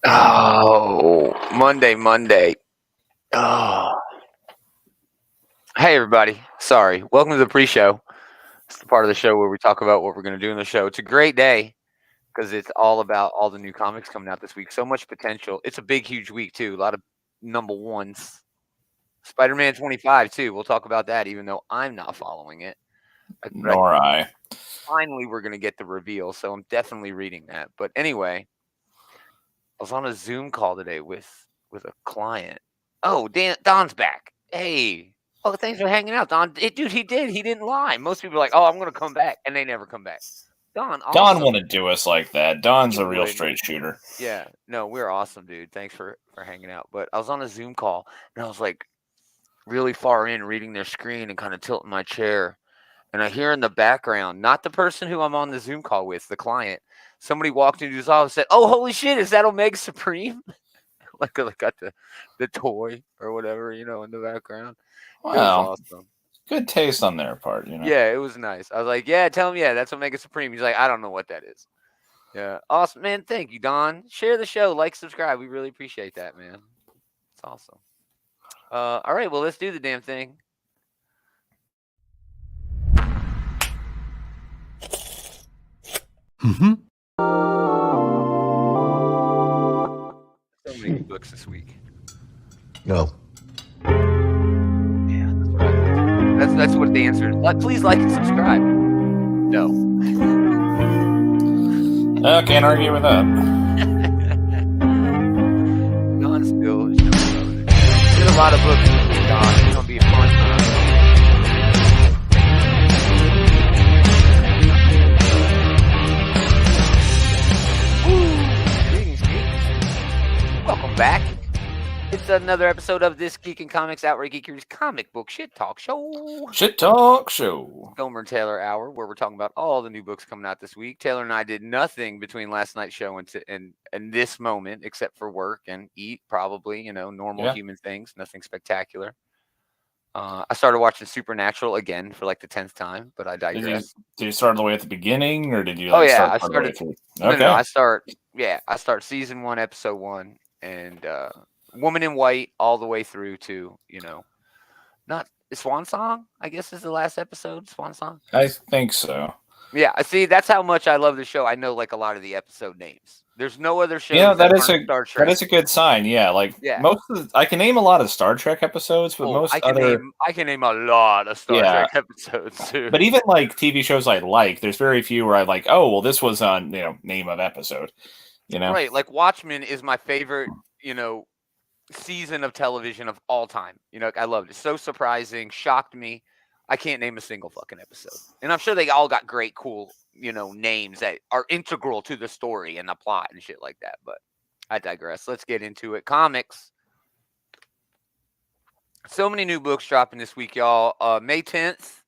Oh, Monday. Oh, hey everybody. Sorry. Welcome to the pre-show. It's the part of the show where we talk about what we're going to do in the show. It's a great day because it's all about all the new comics coming out this week. So much potential. It's a big, huge week too. A lot of number ones. Spider-Man 25 too. We'll talk about that, even though I'm not following it. But Nor I. finally, we're going to get the reveal, so I'm definitely reading that. But anyway, I was on a Zoom call today with a client. Oh, Don's back. Hey. Oh, thanks for hanging out, Don. Dude, he did. He didn't lie. Most people are like, "Oh, I'm gonna come back," and they never come back. Don, Don awesome. wouldn't do us like that. Don's He a real would. straight shooter. Yeah. No, we're awesome, dude. Thanks for hanging out. But I was on a Zoom call and I was like really far in reading their screen and kind of tilting my chair. And I hear in the background, not the person who I'm on the Zoom call with, the client, somebody walked into his office and said, "Oh, holy shit, is that Omega Supreme?" like got the toy or whatever, in the background. It was Well, awesome. good taste on their part, Yeah, it was nice. I was like, yeah, tell him, yeah, that's Omega Supreme. He's like, I don't know what that is. Yeah. Awesome, man. Thank you, Don. Share the show, like, subscribe. We really appreciate that, man. It's awesome. All right, well, let's do the damn thing. Mm-hmm. So many new books this week. No. Yeah, that's what I think too. That's what the answer is. Please like and subscribe. No. I can't argue with that. Don still is showing it. Did a lot of books, Don. It's gonna be a fun time. Greetings, geeks. Welcome back. It's another episode of this Geek and Comics Outright Geekery's comic book shit talk show. Shit talk show. Gomer Taylor Hour, where we're talking about all the new books coming out this week. Taylor and I did nothing between last night's show and this moment, except for work and eat, probably, normal human things, nothing spectacular. I started watching Supernatural again for like the 10th time, but I digress. Did you start all the way at the beginning, or did you Oh yeah, start I part of the way started. through? No, Okay. I start season 1, episode 1, and Woman in White all the way through to not Swan Song. I guess is the last episode. Swan Song. I think so. Yeah, I see. That's how much I love the show. I know like a lot of the episode names. There's no other shows Yeah, that aren't Star Trek. that is a good sign. Yeah, like Yeah. most of I can name a lot of Star Trek episodes, but most I can name a lot of Star Trek episodes too. But even like TV shows I like, there's very few where I like, oh well, this was on name of episode. Right, like Watchmen is my favorite, season of television of all time. I loved it. So surprising, shocked me. I can't name a single fucking episode. And I'm sure they all got great, cool, names that are integral to the story and the plot and shit like that. But I digress. Let's get into it. Comics. So many new books dropping this week, y'all. May 10th.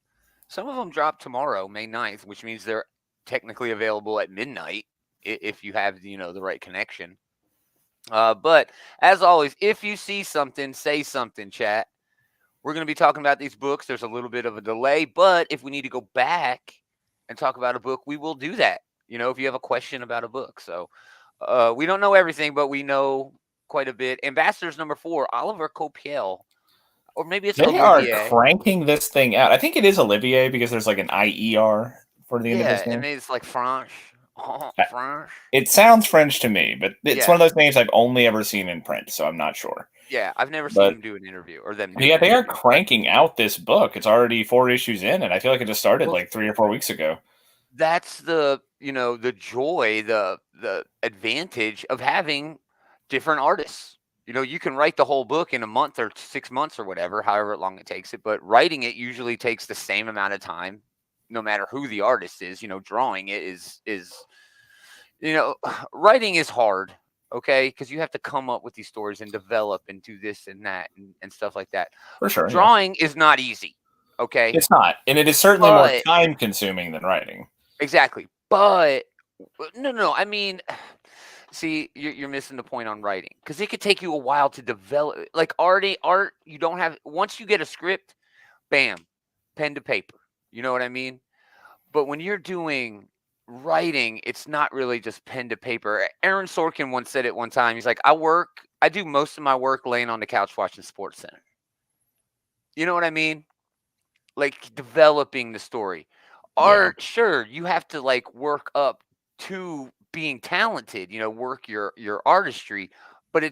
Some of them drop tomorrow, May 9th, which means they're technically available at midnight if you have, the right connection. But as always, if you see something, say something, chat. We're going to be talking about these books. There's a little bit of a delay, but if we need to go back and talk about a book, we will do that. If you have a question about a book. So we don't know everything, but we know quite a bit. Ambassadors number 4, Oliver Copiel. Or maybe it's Olivier. Are cranking this thing out. I think it is Olivier because there's like an IER for the end of his name. And maybe it's like French. French. It sounds French to me, but it's one of those names I've only ever seen in print, so I'm not sure. Yeah, I've never seen him do an interview or them. Yeah, they are cranking out this book. It's already 4 issues in, and I feel like it just started like 3 or 4 weeks ago. That's the the joy, the advantage of having different artists. You can write the whole book in a month or 6 months or whatever, however long it takes it. But writing it usually takes the same amount of time, no matter who the artist is. Drawing it is writing is hard. Okay, because you have to come up with these stories and develop and do this and that and stuff like that. For sure. Drawing is not easy. Okay. It's not. And it is certainly more time consuming than writing. Exactly. But no. I mean, see, you're missing the point on writing because it could take you a while to develop. Like art, you don't have, once you get a script, bam, pen to paper. You know what I mean? But when you're doing writing, it's not really just pen to paper. Aaron Sorkin once said it one time. He's like, I do most of my work laying on the couch watching Sports Center. You know what I mean? Like developing the story. Yeah. Art, sure, you have to like work up to being talented, work your artistry, but i-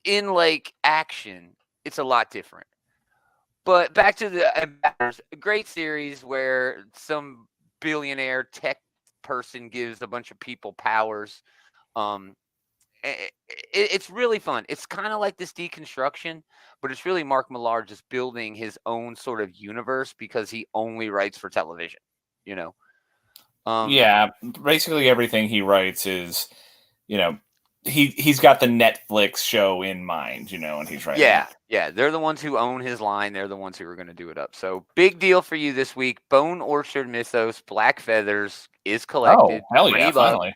in like action, it's a lot different. But back to the Ambassadors, a great series where some billionaire tech person gives a bunch of people powers. Um, it's really fun. It's kind of like this deconstruction, but it's really Mark Millar just building his own sort of universe because he only writes for television. You know, um, Yeah, basically everything he writes is, you know, he's got the Netflix show in mind, and he's writing it. yeah, they're the ones who own his line. They're the ones who are going to do it up. So big deal for you this week. Bone Orchard Mythos Black Feathers is Oh, collected. hell yeah, 20 bucks. finally.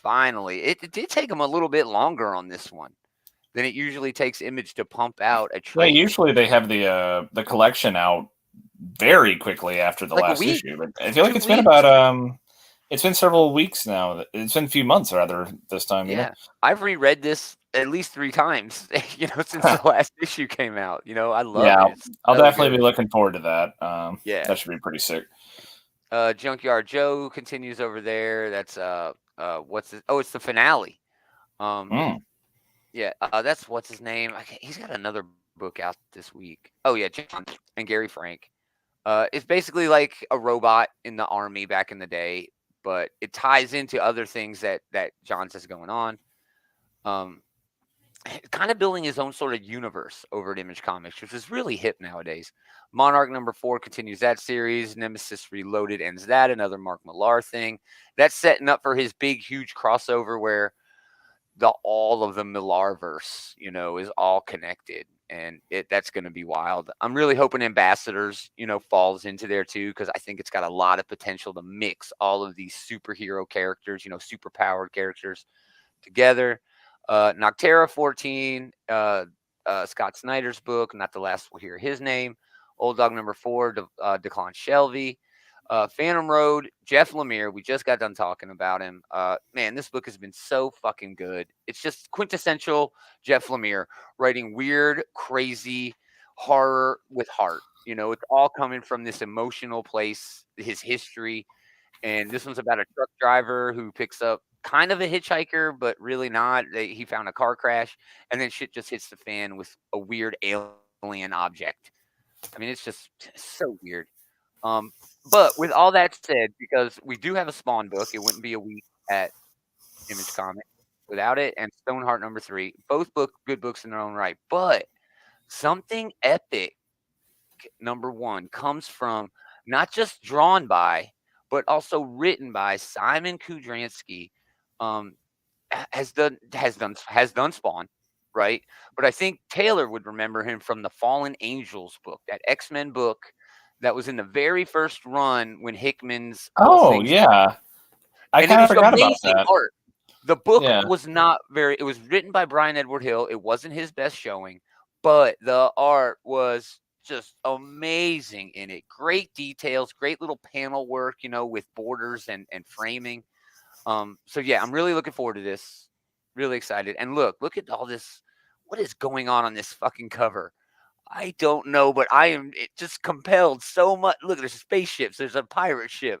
Finally, it did take them a little bit longer on this one than it usually takes Image to pump out a Yeah, trade. usually they have the collection out very quickly after the Like a last week, issue, but I feel like 2 weeks. it's been several weeks now. It's been a few months rather this time. Yeah, I've reread this at least 3 times, since the last issue came out. I love Yeah, it. I'll, It's I'll so definitely be good. looking forward to that. Yeah. That should be pretty sick. Junkyard Joe continues over there. That's what's this? Oh, it's the finale. Um, Mm. yeah, that's what's his name. He's got another book out this week. Oh yeah, John and Gary Frank. It's basically like a robot in the army back in the day, but it ties into other things that John says going on. Um, kind of building his own sort of universe over at Image Comics, which is really hip nowadays. Monarch #4 continues that series. Nemesis Reloaded ends that. Another Mark Millar thing. That's setting up for his big, huge crossover where all of the Millarverse, is all connected, and that's going to be wild. I'm really hoping Ambassadors, falls into there too, because I think it's got a lot of potential to mix all of these superhero characters, super powered characters together. Noctera 14, Scott Snyder's book, not the last we'll hear his name. Old Dog #4, Declan Shelby. Phantom Road, Jeff Lemire. We just got done talking about him. Man, this book has been so fucking good. It's just quintessential Jeff Lemire writing weird, crazy horror with heart. It's all coming from this emotional place, his history. And this one's about a truck driver who picks up kind of a hitchhiker, but really not. He found a car crash, and then shit just hits the fan with a weird alien object. I mean, it's just so weird. Um, but with all that said, because we do have a Spawn book, it wouldn't be a week at Image Comics without it, and Stoneheart #3, both good books in their own right. But something epic #1 comes from not just drawn by, but also written by Simon Kudransky. Um, has done Spawn, right? But I think Taylor would remember him from the Fallen Angels book, that X-Men book that was in the very first run when Hickman's whole Oh thing started. yeah, I And it kind of was forgot about amazing that. art. The book Yeah, was not very it was written by Brian Edward Hill. It wasn't his best showing, but the art was just amazing in it. Great details, great little panel work, with borders and framing. So yeah, I'm really looking forward to this. Really excited. And look at all this. What is going on this fucking cover? I don't know, but I am just compelled so much. Look, there's spaceships. There's a pirate ship.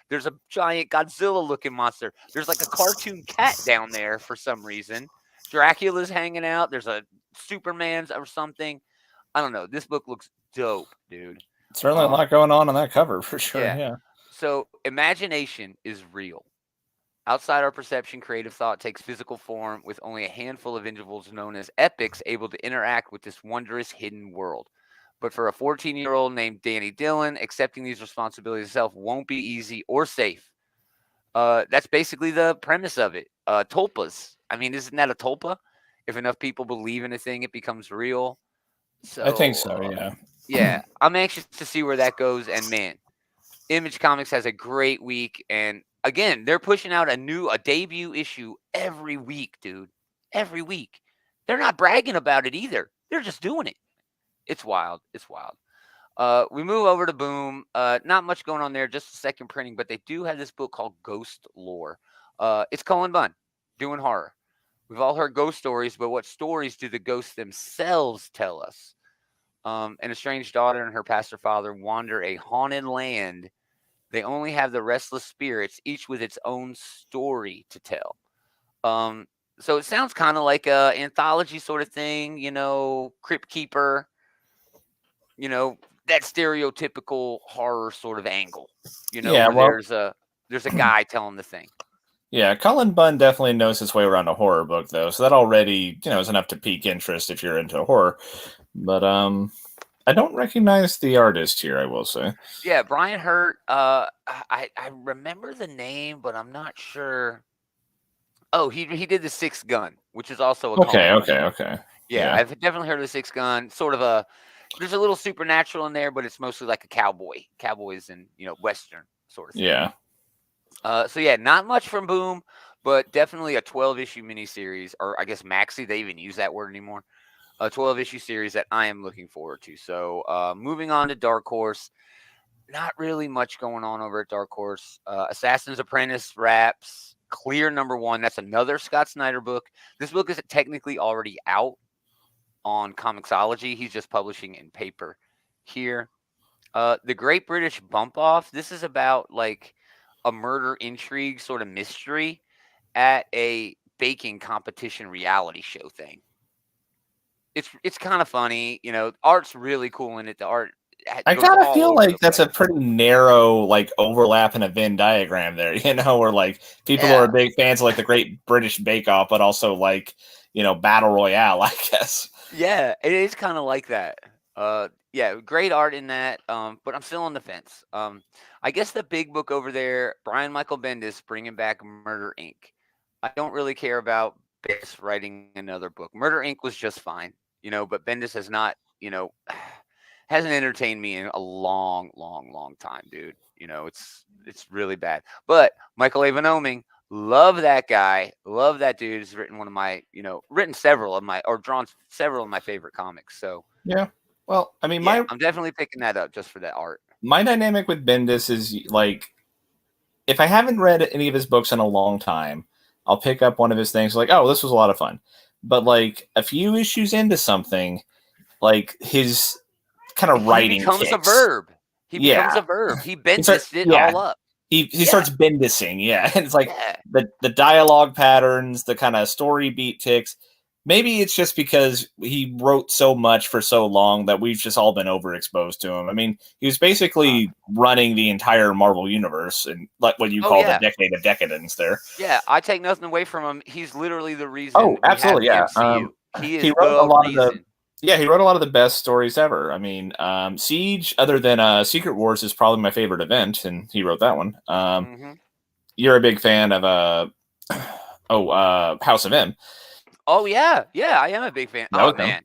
There's a giant Godzilla-looking monster. There's like a cartoon cat down there for some reason. Dracula's hanging out. There's a Superman's or something. I don't know. This book looks dope, dude. certainly a Um, lot going on that cover for sure. yeah. Yeah. So imagination is real. Outside our perception, creative thought takes physical form with only a handful of individuals known as epics able to interact with this wondrous hidden world. But for a 14-year-old named Danny Dillon, accepting these responsibilities himself won't be easy or safe. That's basically the premise of it. Tulpas. I mean, isn't that a tulpa? If enough people believe in a thing, it becomes real. I think So, so. Yeah. yeah, I'm anxious to see where that goes. And man, Image Comics has a great week, and again, they're pushing out a debut issue every week, dude. Every week. They're not bragging about it either. They're just doing it. It's wild. It's wild. We move over to Boom. Not much going on there, just a second printing, but they do have this book called Ghost Lore. It's Cullen Bunn doing horror. We've all heard ghost stories, but what stories do the ghosts themselves tell us? An estranged daughter and her pastor father wander a haunted land. They only have the restless spirits, each with its own story to tell. So it sounds kind of like a anthology sort of thing, Crypt Keeper, that stereotypical horror sort of angle, Yeah, where well, there's a guy telling the thing. yeah, Cullen Bunn definitely knows his way around a horror book, though, so that already, is enough to pique interest if you're into horror. But I don't recognize the artist here, I will say. Yeah, Brian Hurt. I remember the name, but I'm not sure. Oh, he did the Sixth Gun, which is also a Okay, Cullen Bunn. okay. Yeah, I've definitely heard of the Sixth Gun. Sort of there's a little supernatural in there, but it's mostly like a cowboys and Western sort of thing. Yeah. So yeah, not much from Boom, but definitely a 12-issue miniseries, or I guess maxi. They even use that word anymore. A 12-issue series that I am looking forward to. So moving on to Dark Horse. Not really much going on over at Dark Horse. Assassin's Apprentice wraps. Clear #1. That's another Scott Snyder book. This book is technically already out on Comixology. He's just publishing in paper here. The Great British Bump Off. This is about like a murder intrigue sort of mystery at a baking competition reality show thing. It's kind of funny, art's really cool in it. The art I goes kind of all feel over like the that's a place. pretty narrow overlap in a Venn diagram there, where people Yeah. are big fans of the Great British Bake Off, but also Battle Royale, I guess. Yeah, it is kind of like that. Yeah, great art in that. But I'm still on the fence. I guess the big book over there, Brian Michael Bendis bringing back Murder Inc. I don't really care about Bendis writing another book. Murder Inc. was just fine, but Bendis has not, hasn't entertained me in a long, long, long time, dude. It's really bad. But Michael Avon Oeming, love that guy. Love that dude. Has written written several of my, or drawn several of my favorite comics. So Yeah. Well, I mean, yeah, I'm definitely picking that up just for that art. my dynamic with Bendis is if I haven't read any of his books in a long time, I'll pick up one of his things oh, this was a lot of fun. But a few issues into something, his kind of writing becomes kicks. a verb. He becomes a verb. He Bendis it all up. He starts Bendising, yeah. And it's the dialogue patterns, the kind of story beat ticks. Maybe it's just because he wrote so much for so long that we've just all been overexposed to him. I mean, he was basically running the entire Marvel universe and what you call the decade of decadence there. Yeah, I take nothing away from him. He's literally the reason. Oh, absolutely, we have the MCU. He is wrote a lot reason. of the. Yeah, he wrote a lot of the best stories ever. I mean, Siege, other than Secret Wars, is probably my favorite event, and he wrote that one. You're a big fan of House of M. Oh yeah, I am a big fan. That oh was man, him.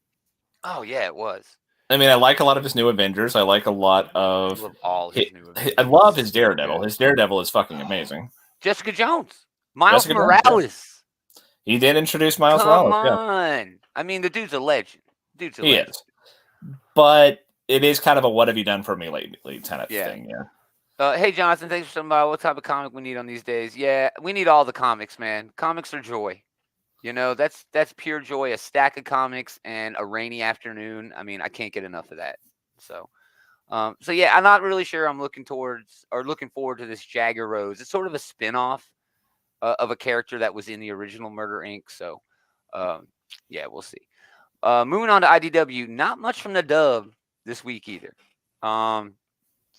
oh yeah, it was. I mean, I like a lot of his new Avengers. I like a lot of. I love all his new Avengers. I love his Daredevil. His Daredevil is fucking amazing. Jessica Jones, Miles Morales. Jones, yeah. He did introduce Miles Morales. Come on, yeah. I mean, the dude's a legend. He is. But it is kind of a "what have you done for me lately" kind of thing. Yeah. Hey, Jonathan, thanks for somebody. What type of comic we need on these days? Yeah, we need all the comics, man. Comics are joy. That's pure joy. A stack of comics and a rainy afternoon. I mean, I can't get enough of that. So yeah, I'm not really sure. I'm looking forward to this Jagger Rose. It's sort of a spin-off of a character that was in the original Murder Inc. So yeah, we'll see. Moving on to IDW, not much from the dub this week either.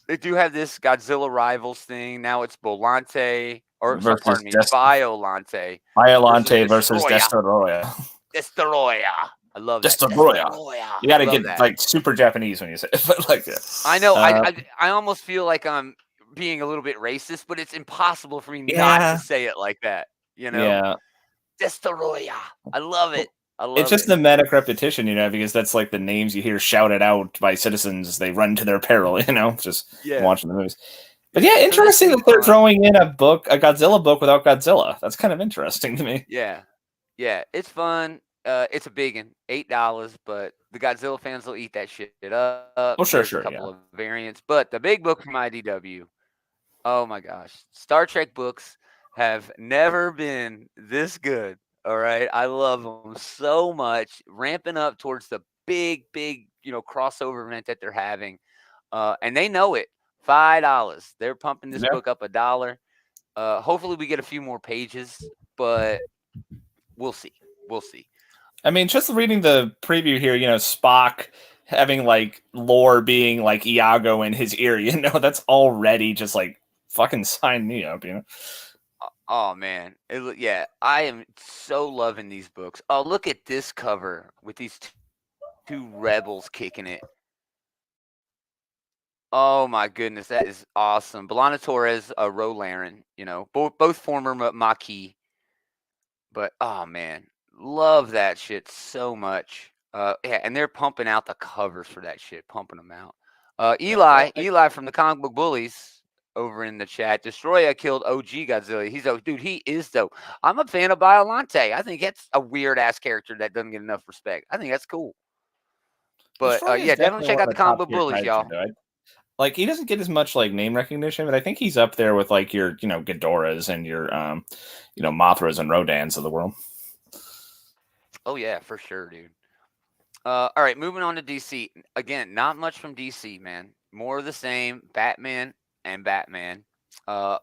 They do have this Godzilla Rivals thing. Now it's Volante, or pardon me, Violante. Violante versus Destoroyah. Destoroyah. I love that. Destoroyah. You got to get that. Super Japanese when you say it, but that. I know. I almost feel like I'm being a little bit racist, but it's impossible for me not to say it like that. Yeah. Destoroyah. I love it. It's just the medic repetition, because that's the names you hear shouted out by citizens as they run to their peril, just watching the movies. But yeah, interesting that they're throwing in a Godzilla book without Godzilla. That's kind of interesting to me. Yeah, it's fun. It's a big one, $8, but the Godzilla fans will eat that shit up. Oh, There's a sure, couple sure, of yeah. variants, but the big book from IDW. Oh my gosh, Star Trek books have never been this good. All right, I love them so much. Ramping up towards the big, crossover event that they're having, and they know it. $5. They're pumping this Yeah. book up $1. Hopefully, we get a few more pages, but we'll see. We'll see. I mean, just reading the preview here, Spock having like lore being like Iago in his ear, that's already just like fucking sign me up. Oh man, yeah, I am so loving these books. Oh, look at this cover with these two rebels kicking it. Oh my goodness, that is awesome. Belana Torres, Rolaren, both former Maquis. But oh man, love that shit so much. Yeah, and they're pumping out the covers for that shit, pumping them out. Yeah. Well, Eli from the Comic Book Bullies over in the chat. Destroya killed OG Godzilla. He's dude, he is though. I'm a fan of Biolante. I think that's a weird ass character that doesn't get enough respect. I think that's cool. But Destroy is yeah, definitely definitely check one out of the the Comic top Book tier Bullies, Kaiju, y'all. though. Like he doesn't get as much like name recognition, but I think he's up there with like your, Ghidorahs and your, Mothras and Rodans of the world. Oh yeah, for sure, dude. All right, moving on to DC. Again, not much from DC, man. More of the same. Batman and Batman.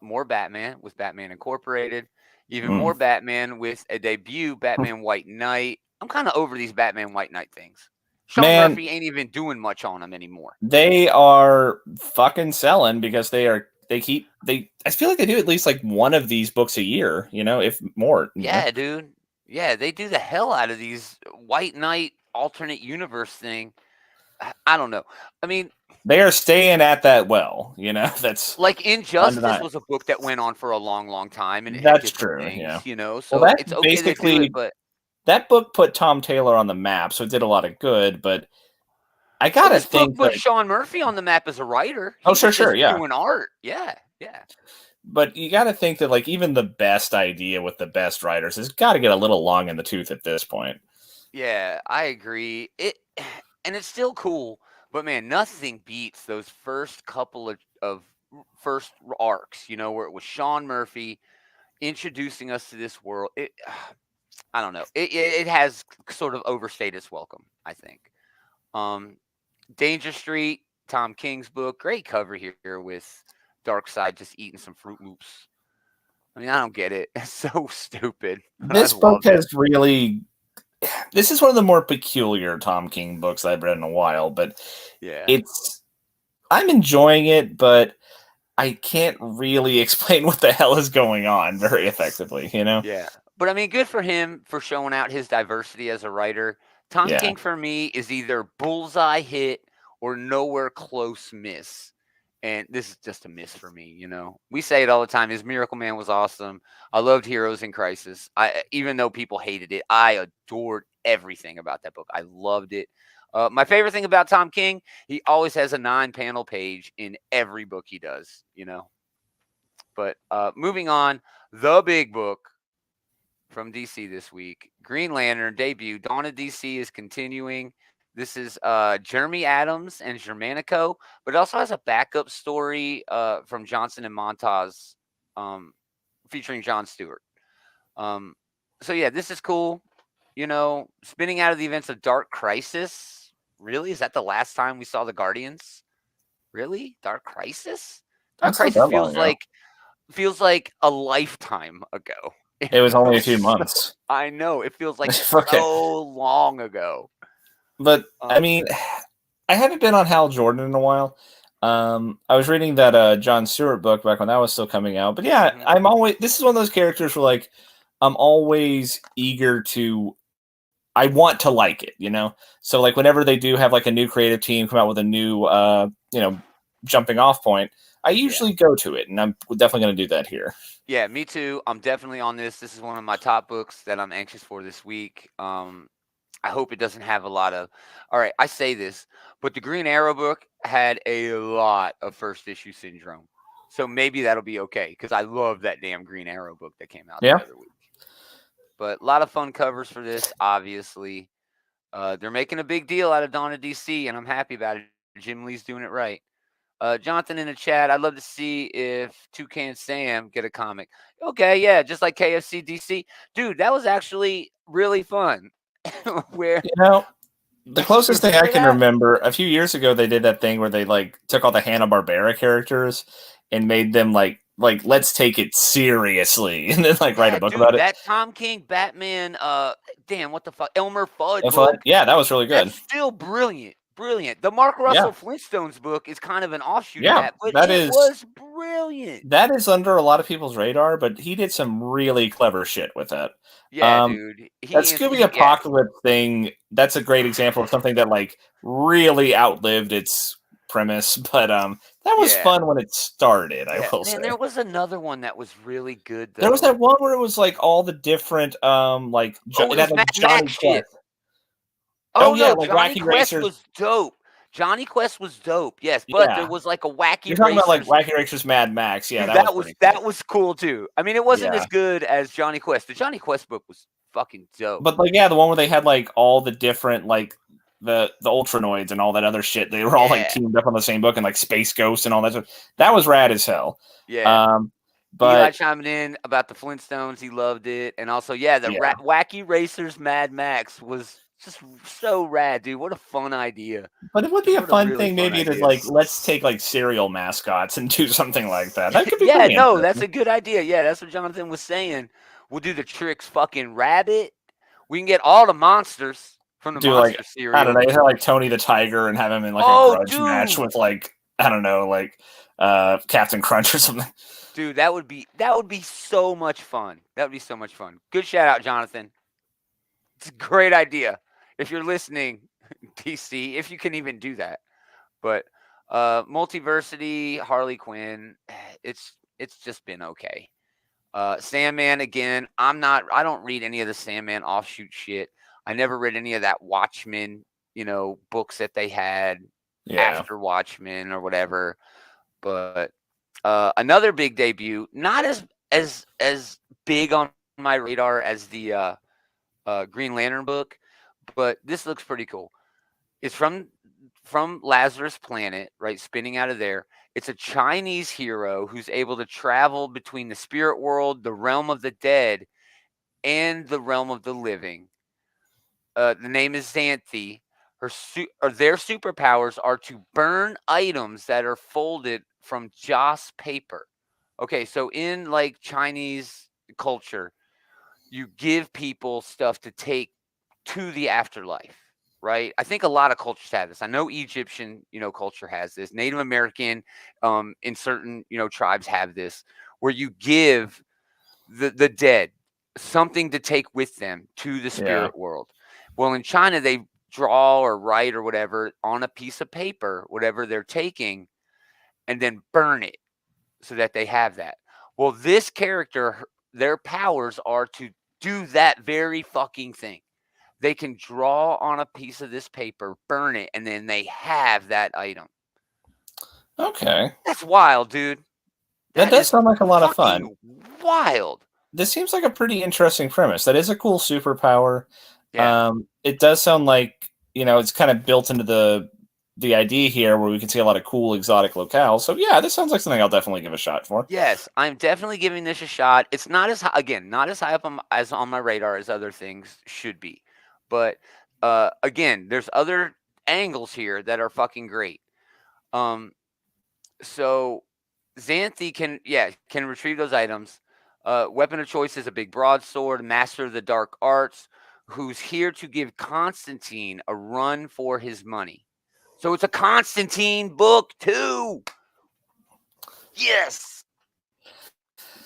More Batman with Batman Incorporated. Even Mm. more Batman with a debut Batman White Knight. I'm kind of over these Batman White Knight things. Sean Man, Murphy ain't even doing much on them anymore. they are fucking selling because I feel like they do at least like one of these books a year, if more. Yeah, dude. Yeah, they do the hell out of these White Knight alternate universe thing. I don't know. I mean, They are staying at that well, that's like Injustice undeniable. was a book that went on for a long time, and it had That's different true, yeah. things, Well, so it's okay to do it, but that book put Tom Taylor on the map, so it did a lot of good, but I well, gotta this book think put that Sean Murphy on the map as a writer. oh, He was sure, just yeah. doing art. Yeah, yeah. But you gotta think that like even the best idea with the best writers has got to get a little long in the tooth at this point. Yeah, I agree. And it's still cool, but man, nothing beats those first couple of first arcs, where it was Sean Murphy introducing us to this world. I don't know. It has sort of overstayed its welcome, I think. Um, Danger Street, Tom King's book, great cover here with Darkseid just eating some Fruit Loops. I mean, I don't get it. It's so stupid. I This book love it. has really this is one of the more peculiar Tom King books I've read in a while, but Yeah. I'm enjoying it, but I can't really explain what the hell is going on very effectively, Yeah. But I mean, good for him for showing out his diversity as a writer. Tom Yeah. King for me is either bullseye hit or nowhere close miss. And this is just a miss for me, We say it all the time. His Miracle Man was awesome. I loved Heroes in Crisis. Even though people hated it, I adored everything about that book. I loved it. My favorite thing about Tom King, he always has a 9-panel page in every book he does. But moving on, the big book from DC this week. Green Lantern debut. Dawn of DC is continuing. This is Jeremy Adams and Germanico, but it also has a backup story from Johnson and Montaz featuring John Stewart. So, yeah, this is cool. Spinning out of the events of Dark Crisis. Really? Is that the last time we saw the Guardians? Really? Dark Crisis? Dark That's not Crisis that long ago. feels like a lifetime ago. It was only a few months. I know. It feels like Okay. so long ago. But I mean, I haven't been on Hal Jordan in a while. I was reading that John Stewart book back when that was still coming out. But yeah, this is one of those characters where like I'm always eager to I want to like it, So like whenever they do have like a new creative team come out with a new jumping off point, I usually go to it, and I'm definitely going to do that here. Yeah, me too. I'm definitely on this. This is one of my top books that I'm anxious for this week. I hope it doesn't have a lot of. All right, I say this, but the Green Arrow book had a lot of first issue syndrome, so maybe that'll be okay because I love that damn Green Arrow book that came out the other week. But a lot of fun covers for this, obviously. They're making a big deal out of Dawn of DC, and I'm happy about it. Jim Lee's doing it right. Jonathan in the chat, I'd love to see if Toucan Sam get a comic. Okay, yeah, just like KFC DC. Dude, that was actually really fun. Where the closest thing I can that? remember, a few years ago, they did that thing where they like took all the Hanna-Barbera characters and made them like let's take it seriously, and then like write a book dude, about it. that Tom King Batman, damn, what the fuck, Elmer Fudd If book. yeah, that was really good. That's still brilliant. Brilliant. The Mark Russell Flintstones book is kind of an offshoot of that, but it was brilliant. That is under a lot of people's radar, but he did some really clever shit with that. Yeah, dude. That Scooby Apocalypse thing, that's a great example of something that like really outlived its premise, but that was fun when it started, I will say. There was another one that was really good, though. There was that one where it was like all the different it had like Johnny Quest. Oh yeah, like Johnny Quest was dope. Johnny Quest was dope, yes, but there was like a wacky. You're talking about like Wacky Racers Mad Max, yeah. Dude, that was cool too. I mean, it wasn't as good as Johnny Quest. The Johnny Quest book was fucking dope. But like, the one where they had like all the different like the Ultranoids and all that other shit. They were all like teamed up on the same book, and like Space Ghost and all that stuff. That was rad as hell. Yeah. But Eli chiming in about the Flintstones, he loved it, and also the Wacky Racers Mad Max was just so rad, dude. What a fun idea. But it would be a fun thing maybe to like, let's take like cereal mascots and do something like that. That could be that's a good idea. Yeah, that's what Jonathan was saying. We'll do the Trix fucking rabbit. We can get all the monsters from the monster cereal. I don't know, you have like Tony the Tiger and have him in like a grudge match with like, I don't know, like Captain Crunch or something. Dude, that would be so much fun. That would be so much fun. Good shout out, Jonathan. It's a great idea. If you're listening, DC, if you can even do that. But Multiversity, Harley Quinn, it's just been okay. Sandman, again, I don't read any of the Sandman offshoot shit. I never read any of that Watchmen, books that they had after Watchmen or whatever. But another big debut, not as big on my radar as the Green Lantern book, but this looks pretty cool. It's from Lazarus Planet, right? Spinning out of there. It's a Chinese hero who's able to travel between the spirit world, the realm of the dead, and the realm of the living. The name is Xanthi. Their superpowers are to burn items that are folded from joss paper. Okay, so in like Chinese culture, you give people stuff to take to the afterlife, right? I think a lot of cultures have this. I know Egyptian, culture has this. Native American, in certain, tribes have this, where you give the dead something to take with them to the spirit world. Well, in China, they draw or write or whatever on a piece of paper, whatever they're taking, and then burn it so that they have that. Well, this character, their powers are to do that very fucking thing. They can draw on a piece of this paper, burn it, and then they have that item. Okay. That's wild, dude. That does sound like a lot of fun. Wild. This seems like a pretty interesting premise. That is a cool superpower. Yeah. It does sound like, it's kind of built into the idea here where we can see a lot of cool exotic locales. So yeah, this sounds like something I'll definitely give a shot for. Yes, I'm definitely giving this a shot. It's not as high up as on my radar as other things should be. But again, there's other angles here that are fucking great. So Xanthi can retrieve those items. Weapon of choice is a big broadsword, master of the dark arts, who's here to give Constantine a run for his money. So it's a Constantine book too. Yes.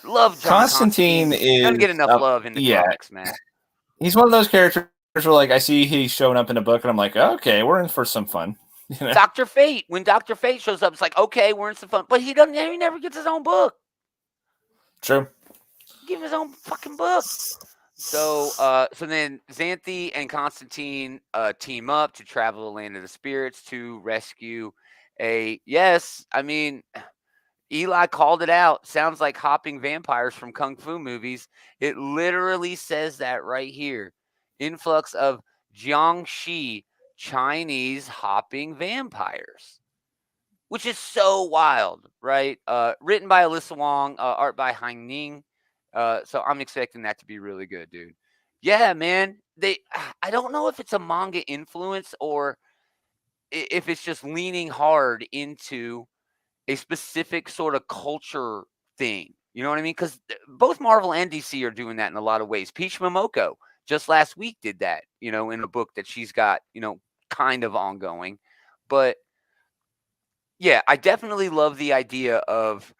Love John Constantine. Is doesn't get enough love in the comics, man. He's one of those characters where like I see he's showing up in a book and I'm like, okay, we're in for some fun. Dr. Fate. When Dr. Fate shows up, it's like, okay, we're in some fun. But he never gets his own book. True. Give him his own fucking book. So then Xanthi and Constantine team up to travel the land of the spirits to rescue Eli called it out. Sounds like hopping vampires from kung fu movies. It literally says that right here. Influx of Jiangxi Chinese hopping vampires, which is so wild, right? Written by Alyssa Wong, art by Han Ning. So I'm expecting that to be really good, dude. Yeah, man. I don't know if it's a manga influence or if it's just leaning hard into a specific sort of culture thing. You know what I mean? Because both Marvel and DC are doing that in a lot of ways. Peach Momoko just last week did that, in a book that she's got, kind of ongoing. But yeah, I definitely love the idea of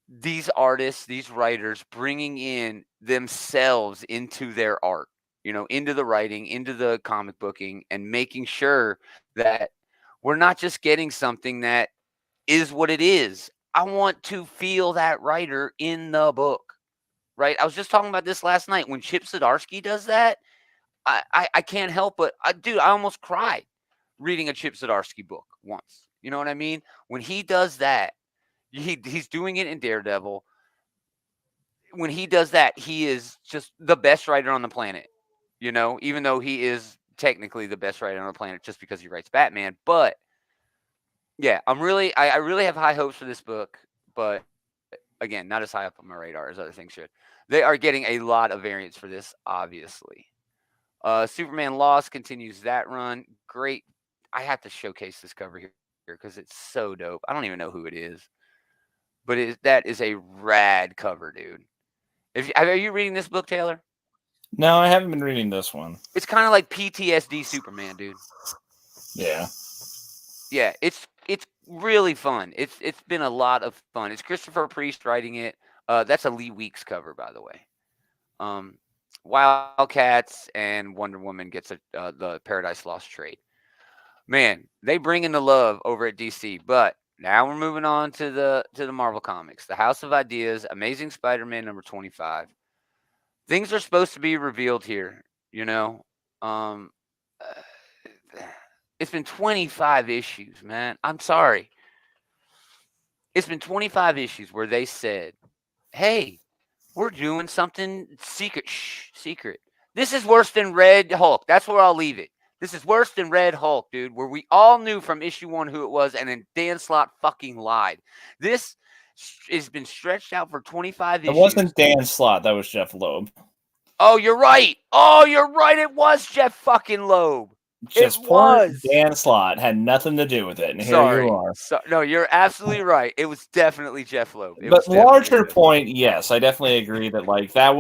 these artists, these writers bringing in themselves into their art, into the writing, into the comic booking, and making sure that we're not just getting something that is what it is. I want to feel that writer in the book, right? I was just talking about this last night. When Chip Zdarsky does that, I can't help but, dude, I almost cried reading a Chip Zdarsky book once. You know what I mean? When he does that, he's doing it in Daredevil. When he does that, he is just the best writer on the planet, even though he is technically the best writer on the planet just because he writes Batman. But yeah, I really have high hopes for this book, but again, not as high up on my radar as other things should. They are getting a lot of variants for this, obviously. Superman Lost continues that run. Great. I have to showcase this cover here because it's so dope. I don't even know who it is, but that is a rad cover, dude. Are you reading this book, Taylor? No, I haven't been reading this one. It's kind of like PTSD Superman, dude. Yeah. Yeah, it's really fun. It's been a lot of fun. It's Christopher Priest writing it. That's a Lee Weeks cover, by the way. Wildcats and Wonder Woman gets the Paradise Lost trade. Man, they bring in the love over at DC. But now we're moving on to the Marvel Comics. The House of Ideas, Amazing Spider-Man number 25. Things are supposed to be revealed here, It's been 25 issues, man. I'm sorry. It's been 25 issues where they said, hey, we're doing something secret. Shh, secret. This is worse than Red Hulk. That's where I'll leave it. This is worse than Red Hulk, dude, where we all knew from issue 1 who it was, and then Dan Slott fucking lied. This has been stretched out for 25 issues. It wasn't Dan Slott. That was Jeff Loeb. Oh, you're right. It was Jeff fucking Loeb. Just poor Dan Slott had nothing to do with it, and here you are. No, you're absolutely right. It was definitely Jeff Loeb. But larger point, yes, I definitely agree that like that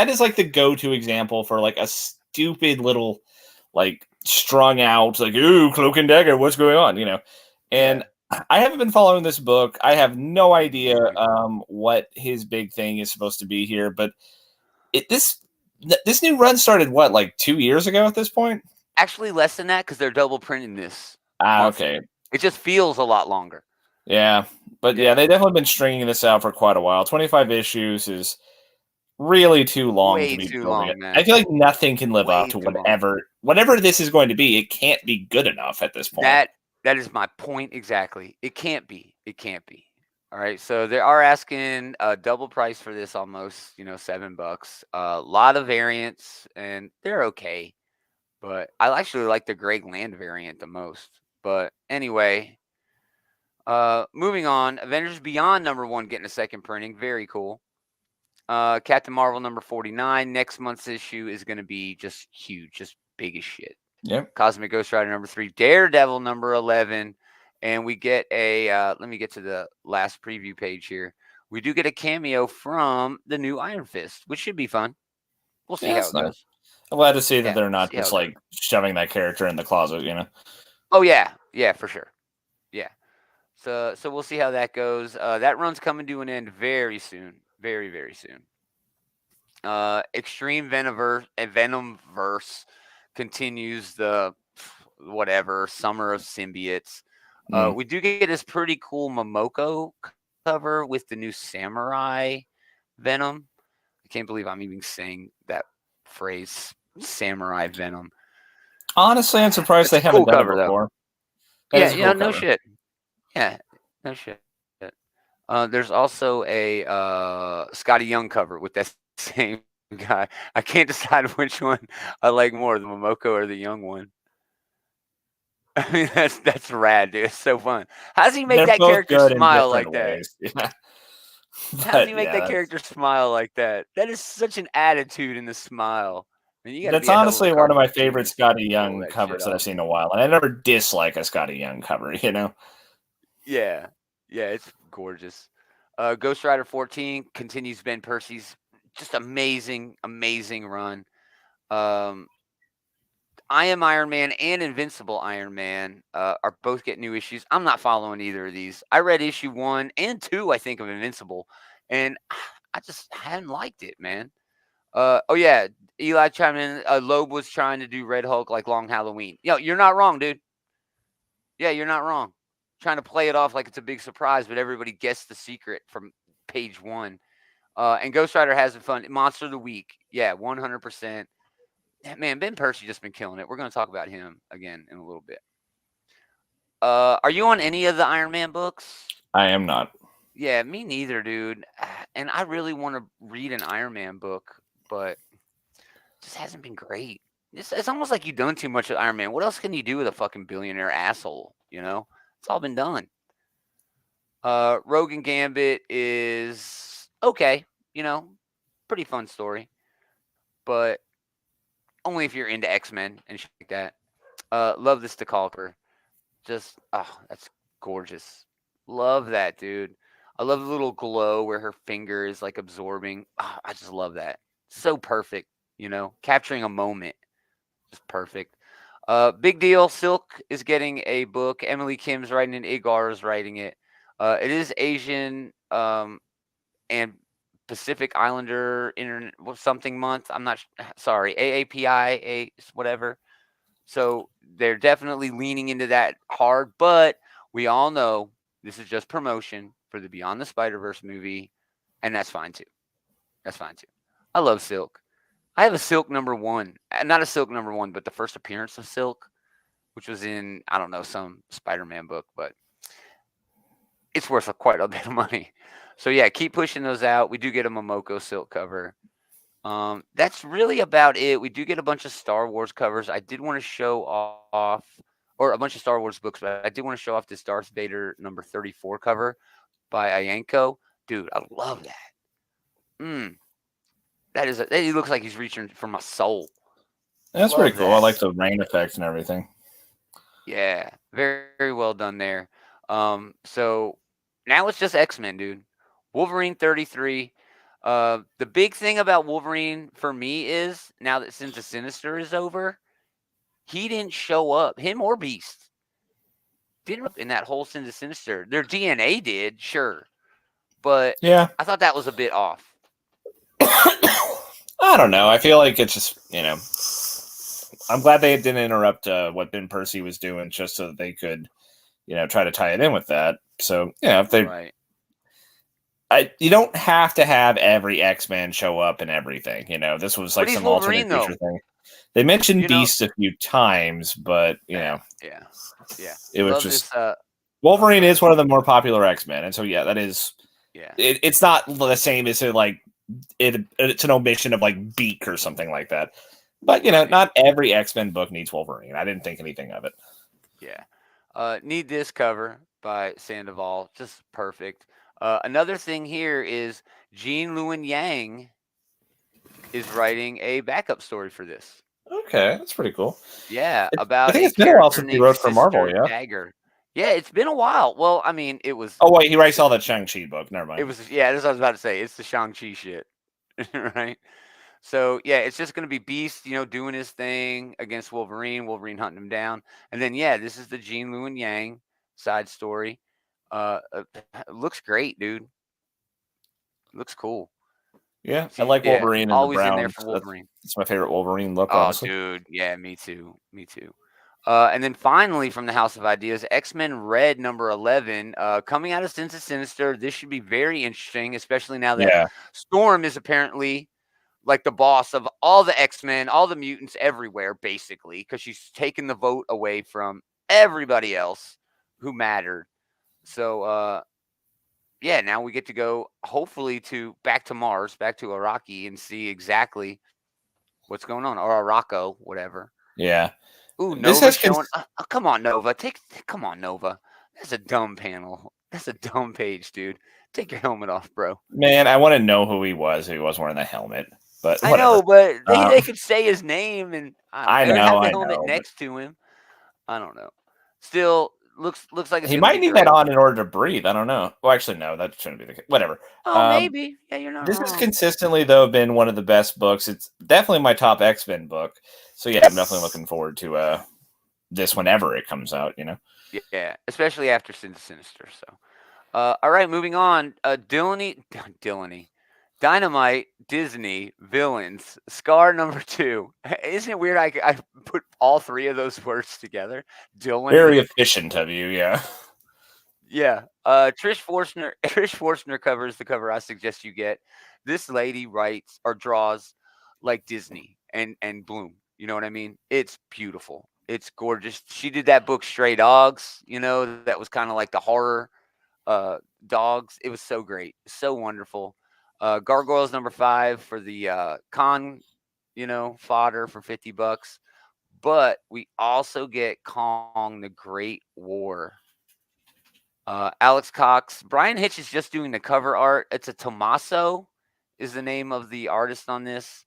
is like the go-to example for like a stupid little like strung out like ooh Cloak and Dagger, what's going on, And I haven't been following this book. I have no idea what his big thing is supposed to be here, but this new run started what, like 2 years ago at this point? Actually, less than that because they're double printing this. Okay. It just feels a lot longer. Yeah, but yeah, they definitely been stringing this out for quite a while. 25 issues is really too long to be building it. I feel like nothing can live up to whatever this is going to be. It can't be good enough at this point. That is my point exactly. It can't be. It can't be. All right, so they are asking a double price for this, almost, $7. A lot of variants, and they're okay. But I actually like the Greg Land variant the most. But anyway, moving on. Avengers Beyond number 1 getting a second printing. Very cool. Captain Marvel number 49. Next month's issue is going to be just huge, just big as shit. Yep. Cosmic Ghost Rider number 3. Daredevil number 11. And we get let me get to the last preview page here. We do get a cameo from the new Iron Fist, which should be fun. We'll see how it goes. I'm glad to see that they're not just like shoving that character in the closet, Oh yeah, for sure. Yeah. So we'll see how that goes. That run's coming to an end very soon, very very soon. Extreme Venomverse continues the whatever Summer of Symbiotes. We do get this pretty cool Momoko cover with the new Samurai Venom. I can't believe I'm even saying that phrase, Samurai Venom. Honestly, I'm surprised they haven't done it before. Yeah, no shit. Yeah, no shit. There's also a Scotty Young cover with that same guy. I can't decide which one I like more, the Momoko or the young one. I mean, that's rad, dude. It's so fun. How does he make They're that both character good in smile different like that? ways. Yeah. How does he But make that yeah, character smile like that? That is such an attitude in the smile. I mean, you got to that's be a hell of a honestly one of my favorite cartoonist Scotty to pull Young that shit covers that I've off. seen in a while. And I never dislike a Scotty Young cover, you know? Yeah, yeah, it's gorgeous. Ghost Rider 14 continues Ben Percy's just amazing run. Um, I Am Iron Man and Invincible Iron Man are both getting new issues. I'm not following either of these. I read issue 1 and 2, I think, of Invincible, and I just hadn't liked it, man. Oh yeah, Eli chimed in. Loeb was trying to do Red Hulk like Long Halloween. Yo, you're not wrong, dude. Yeah, you're not wrong. Trying to play it off like it's a big surprise, but everybody guessed the secret from page 1. And Ghost Rider has it fun. Monster of the Week. Yeah, 100%. Man, Ben Percy just been killing it. We're going to talk about him again in a little bit. Are you on any of the Iron Man books? I am not. Yeah, me neither, dude. And I really want to read an Iron Man book, but it just hasn't been great. It's almost like you've done too much with Iron Man. What else can you do with a fucking billionaire asshole? You know, it's all been done. Rogan Gambit is okay. You know, pretty fun story, but only if you're into X-Men and shit like that. Love this Stalker. Just that's gorgeous. Love that, dude. I love the little glow where her finger is like absorbing. I just love that. So perfect, capturing a moment. Just perfect. Big deal. Silk is getting a book. Emily Kim's writing it. Igar is writing it. It is Asian and Pacific Islander something month. I'm not sorry. AAPI, whatever. So they're definitely leaning into that hard, but we all know this is just promotion for the Beyond the Spider-Verse movie, and that's fine too. That's fine too. I love Silk. I have a Silk #1. Not a Silk #1, but the first appearance of Silk, which was in, I don't know, some Spider-Man book, but it's worth quite a bit of money. So yeah, keep pushing those out. We do get a Momoko Silk cover. That's really about it. We do get a bunch of Star Wars covers. I did want to show off, or a bunch of Star Wars books, but I did want to show off this Darth Vader #34 cover by Ayanko. Dude, I love that. He looks like he's reaching for my soul. That's Love pretty cool. I that. like the rain effects and everything. Yeah, very well done there. So now it's just X-Men, dude. Wolverine 33. The big thing about Wolverine for me is now that Sins of Sinister is over, he didn't show up. Him or Beast didn't up in that whole Sins of Sinister. Their DNA did, sure, but Yeah. I thought that was a bit off. I don't know. I feel like it's just, I'm glad they didn't interrupt what Ben Percy was doing just so that they could, try to tie it in with that. So, if they, Right. you don't have to have every X-Men show up and everything. This was like But he's some alternate Wolverine, future though. thing. They mentioned You know, Beast a few times, but yeah. it was Love just this. Wolverine Go is ahead. one of the more popular X-Men, and so that is. Yeah. It's not the same as it's an omission of like Beak or something like that. But Right. not every X-Men book needs Wolverine. I didn't think anything of it. Yeah. Need this cover by Sandoval. Just perfect. Another thing here is Jean Lewin Yang is writing a backup story for this. Okay, that's pretty cool. Yeah, I about think a it's been a while character since he named wrote for Marvel, Sister yeah? Dagger. Yeah, it's been a while. Well, I mean, it was. Oh, wait, he writes all the Shang-Chi book. Never It mind. was. Yeah, that's what I was about to say. It's the Shang-Chi shit, right? So yeah, it's just gonna be Beast, doing his thing against Wolverine. Wolverine hunting him down, and then yeah, this is the Jean Lewin Yang side story. Looks great, dude. Looks cool. Yeah, I like Yeah, Wolverine and the always in there brown. for Wolverine. That's my favorite Wolverine look, Oh, honestly. dude. Yeah, me too. Me too. And then finally, from the House of Ideas, X-Men Red #11, coming out of Sins of Sinister. This should be very interesting, especially now that Yeah. Storm is apparently like the boss of all the X-Men, all the mutants everywhere, basically, because she's taken the vote away from everybody else who mattered. So yeah, now we get to go hopefully to back to Mars, back to Araki, and see exactly what's going on, or Araco, whatever. Yeah. Ooh, This Nova has showing. Come on, Nova. Come on, Nova. That's a dumb panel. That's a dumb page, dude. Take your helmet off, bro. man, I want to know who he was if he was wearing the helmet, but I whatever. know, but they Um, could say his name, and I or have know, the I helmet know, but next to him. I don't know. Still looks like it's he gonna might be need that great. on in order to breathe. I don't know. Well, actually, no, that shouldn't be the case. Whatever. Oh, Um, maybe. Yeah, you're not this has wrong. consistently though been one of the best books. It's definitely my top X-Men book. So yeah, I'm definitely looking forward to this whenever it comes out. You know. Yeah, especially after Sinister. So, all right, moving on. Dillany, Dynamite, Disney, Villains, Scar number 2. Isn't it weird? I put all three of those words together. Very Dillany. efficient of you, yeah. Yeah. Trish Forstner. Trish Forstner covers the cover I suggest you get. This lady writes or draws like Disney and Bloom. You know what I mean? It's beautiful. It's gorgeous. She did that book Stray Dogs. That was kind of like the horror dogs. It was so great, so wonderful. Gargoyles number 5 for the con, fodder for $50. But we also get Kong the Great War. Alex Cox. Brian Hitch is just doing the cover art. It's a Tommaso, is the name of the artist on this.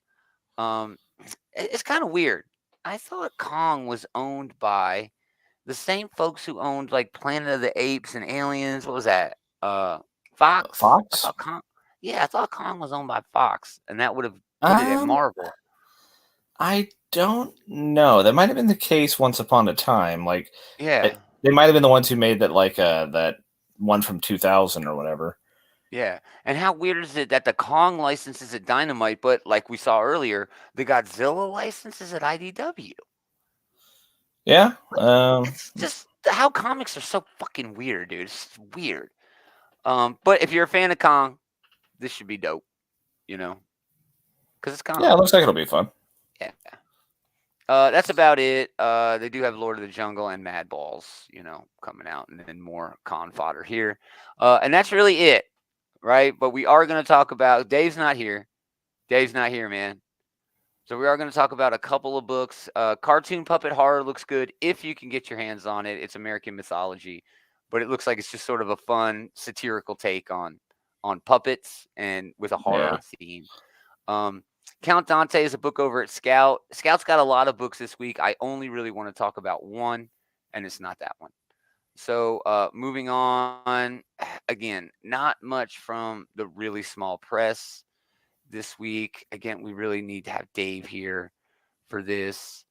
It's kind of weird. I thought Kong was owned by the same folks who owned like Planet of the Apes and Aliens. What was that? Fox. I Fox. thought Kong. Yeah, I thought Kong was owned by Fox, and that would have put it at Um, Marvel. I don't know. That might have been the case once upon a time. Like, Yeah, they might have been the ones who made that, like, that one from 2000 or whatever. yeah. And how weird is it that the Kong license is at Dynamite, but like we saw earlier, the Godzilla license is at IDW. Yeah. It's just how comics are so fucking weird, dude. It's weird. But if you're a fan of Kong, this should be dope. You know, because it's Yeah. Kong. It looks like it'll be fun. Yeah. That's about it. They do have Lord of the Jungle and Mad Balls, coming out, and then more con fodder here. And that's really it, right? But we are going to talk about. Dave's not here. Dave's not here, man. So we are going to talk about a couple of books. Cartoon Puppet Horror looks good if you can get your hands on it. It's American mythology, but it looks like it's just sort of a fun satirical take on puppets and with a Yeah. horror theme. Um, Count Dante is a book over at Scout. Scout's got a lot of books this week. I only really want to talk about one, and it's not that one. So moving on, again, not much from the really small press this week. Again, we really need to have Dave here for this.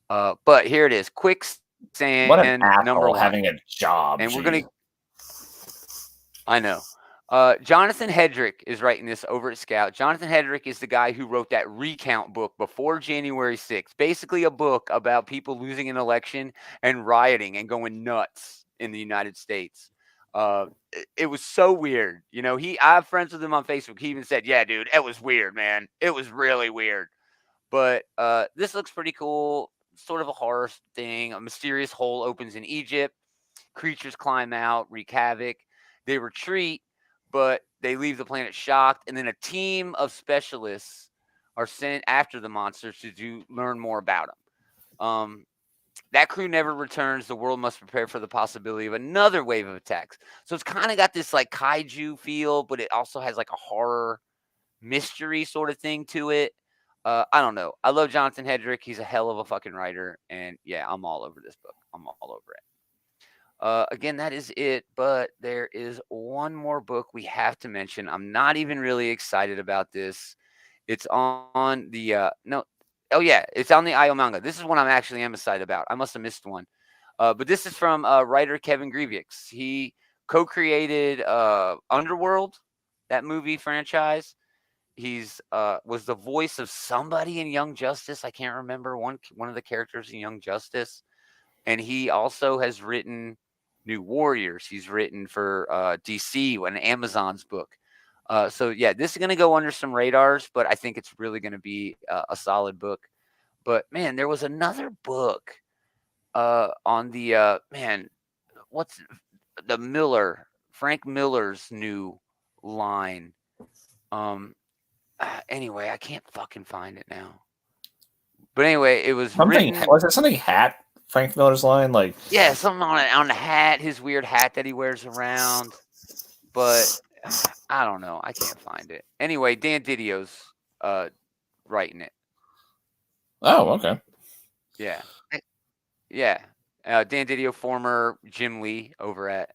But here it is. What an Quicksand number asshole 1. having a job. And we're Jeez. going to, I know. Jonathan Hedrick is writing this over at Scout. Jonathan Hedrick is the guy who wrote that recount book before January 6th. Basically a book about people losing an election and rioting and going nuts in the United States. It was so weird. I have friends with him on Facebook. He even said, yeah, dude, it was weird, man. It was really weird. But this looks pretty cool. Sort of a horror thing. A mysterious hole opens in Egypt. Creatures climb out, wreak havoc. They retreat, but they leave the planet shocked. And then a team of specialists are sent after the monsters to learn more about them. That crew never returns. The world must prepare for the possibility of another wave of attacks. So it's kind of got this like kaiju feel, but it also has like a horror mystery sort of thing to it. I don't know. I love Jonathan Hedrick. He's a hell of a fucking writer. And yeah, I'm all over this book. I'm all over it. Again, that is it. But there is one more book we have to mention. I'm not even really excited about this. It's on the no. Oh yeah, it's on the IO manga. This is one I'm actually am excited about. I must have missed one. But this is from writer Kevin Greavix. He co-created Underworld, that movie franchise. He's was the voice of somebody in Young Justice. I can't remember one of the characters in Young Justice. And he also has written New Warriors. He's written for DC, an Amazon's book. So yeah, this is going to go under some radars, but I think it's really going to be a solid book. But man, there was another book on the man, what's the Miller Frank Miller's new line. Anyway, I can't fucking find it now. But anyway, it was written. Was it something hat? Frank Miller's line, like yeah, something on the hat, his weird hat that he wears around. But I don't know. I can't find it. Anyway, Dan Didio's writing it. Oh, okay. Yeah. Yeah. Dan Didio, former Jim Lee over at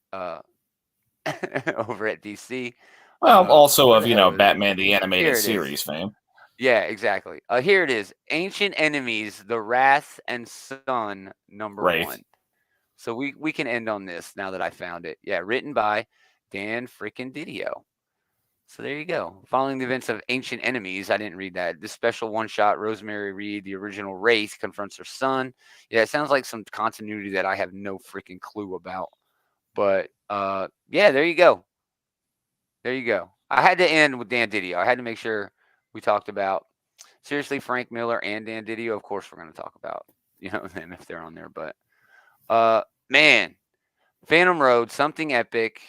over at DC. Well, also where of the hell is it? Batman the Here Animated it is. Series fame. Yeah, exactly. Here it is. Ancient Enemies, The Wrath and Sun, number Right. 1. So we can end on this now that I found it. Yeah, written by Dan freaking Didio. So there you go. Following the events of Ancient Enemies, I didn't read that. This special one-shot, Rosemary Reed, the original Wraith, confronts her son. Yeah, it sounds like some continuity that I have no freaking clue about. But yeah, there you go. There you go. I had to end with Dan Didio. I had to make sure we talked about, seriously, Frank Miller and Dan Didio. Of course, we're going to talk about, them if they're on there. But man, Phantom Road, something epic.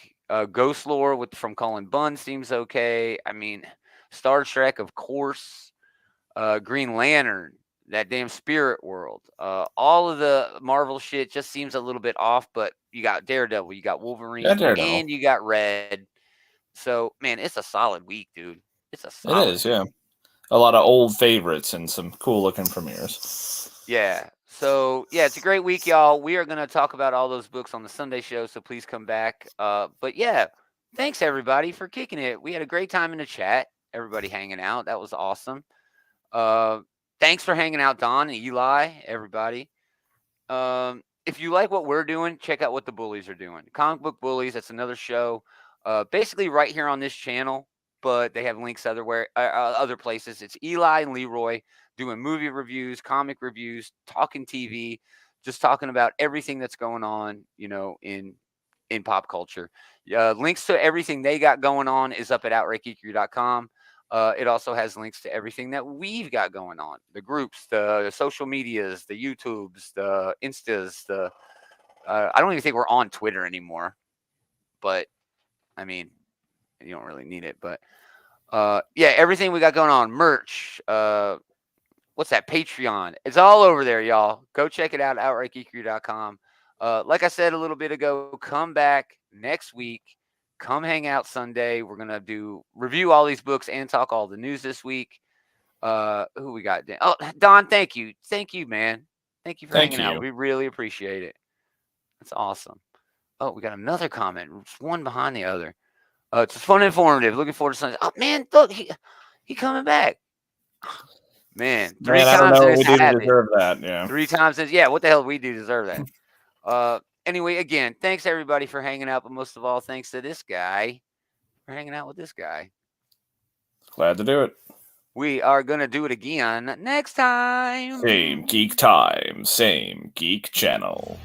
Ghost Lore from Colin Bunn seems okay. I mean, Star Trek, of course. Green Lantern, that damn Spirit World. All of the Marvel shit just seems a little bit off, but you got Daredevil, you got Wolverine, and you got Red. So, man, it's a solid week, dude. It's a solid It is, yeah. A lot of old favorites and some cool looking premieres. Yeah. So, yeah, it's a great week, y'all. We are going to talk about all those books on the Sunday show, so please come back. But, yeah, thanks, everybody, for kicking it. We had a great time in the chat, everybody hanging out. That was awesome. Thanks for hanging out, Don and Eli, everybody. If you like what we're doing, check out what the Bullies are doing. Comic Book Bullies, that's another show, basically right here on this channel, but they have links other places. It's Eli and Leroy doing movie reviews, comic reviews, talking TV, just talking about everything that's going on, in pop culture. Links to everything they got going on is up at outrightgeekery.com. It also has links to everything that we've got going on. The groups, the social medias, the YouTubes, the Instas, I don't even think we're on Twitter anymore. But, I mean, you don't really need it. But, yeah, everything we got going on. Merch. What's that? Patreon. It's all over there, y'all. Go check it out at outrightgeekery.com. Like I said a little bit ago, come back next week. Come hang out Sunday. We're going to review all these books and talk all the news this week. Who we got? Oh, Don, thank you. Thank you, man. Thank you for hanging out. We really appreciate it. That's awesome. Oh, we got another comment. It's one behind the other. It's fun and informative. Looking forward to Sunday. Oh, man, look, he coming back. Man, 3 times I don't know in what his we do to habit. deserve that. Yeah. 3 times in, yeah. What the hell we do deserve that? Anyway, again, thanks everybody for hanging out, but most of all, thanks to this guy for hanging out with this guy. Glad to do it. We are gonna do it again next time. Same geek time, same geek channel.